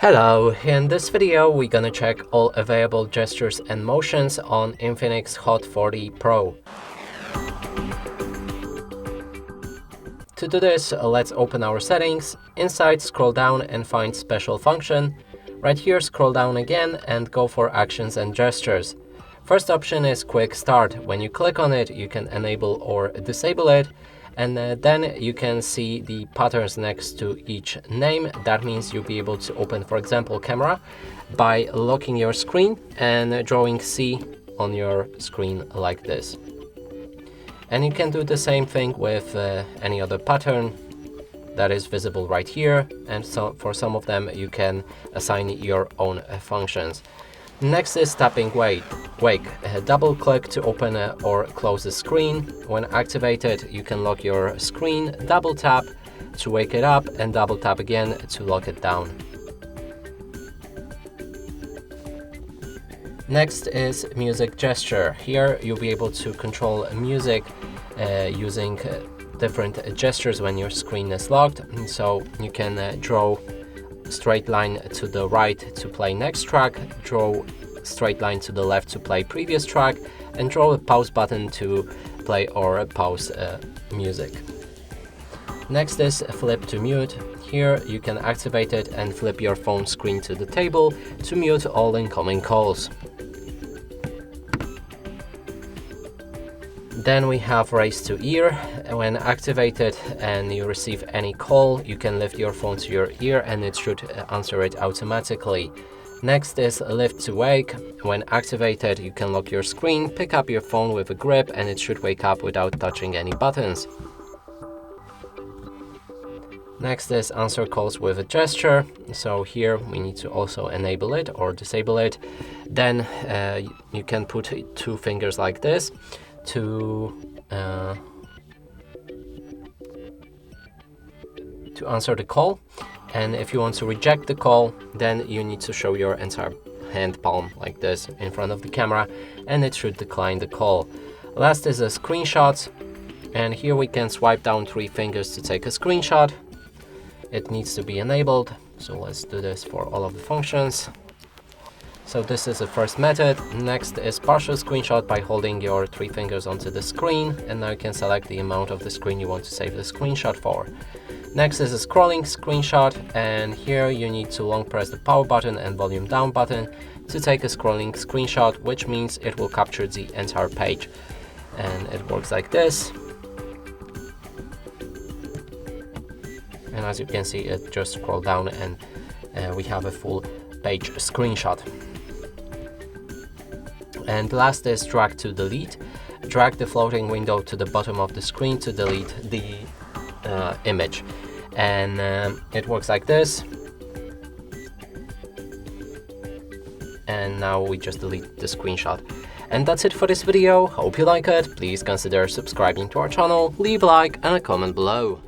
Hello, in this video we're gonna check all available gestures and motions on INFINIX Hot 40 Pro. To do this, let's open our settings. Inside, scroll down and find Special Function. Right here, scroll down again and go for Actions and Gestures. First option is Quick Start. When you click on it, you can enable or disable it. And then you can see the patterns next to each name. That means you'll be able to open, for example, camera by locking your screen and drawing C on your screen like this. And you can do the same thing with any other pattern that is visible right here. And so for some of them, you can assign your own functions. Next is tapping wake. Double click to open or close the screen. When activated, you can lock your screen, double tap to wake it up, and double tap again to lock it down. Next is music gesture. Here you'll be able to control music using different gestures when your screen is locked. So you can draw straight line to the right to play next track, draw straight line to the left to play previous track, and draw a pause button to play or pause music. Next is flip to mute. Here you can activate it and flip your phone screen to the table to mute all incoming calls. Then we have raise to ear. When activated and you receive any call, you can lift your phone to your ear and it should answer it automatically. Next is lift to wake. When activated, you can lock your screen, pick up your phone with a grip, and it should wake up without touching any buttons. Next is answer calls with a gesture. So here we need to also enable it or disable it. Then you can put two fingers like this to answer the call. And if you want to reject the call, then you need to show your entire hand palm like this in front of the camera, and it should decline the call. Last is a screenshot, and here we can swipe down 3 fingers to take a screenshot. It needs to be enabled, so let's do this for all of the functions. So this is the first method. Next is partial screenshot by holding your 3 fingers onto the screen, and now you can select the amount of the screen you want to save the screenshot for. Next is a scrolling screenshot, and here you need to long press the power button and volume down button to take a scrolling screenshot, which means it will capture the entire page. And it works like this. And as you can see, it just scrolled down and we have a full page screenshot. And last is drag to delete. Drag the floating window to the bottom of the screen to delete the image, and it works like this. And now we just delete the screenshot. And that's it for this video. Hope you like it. Please consider subscribing to our channel, leave a like and a comment below.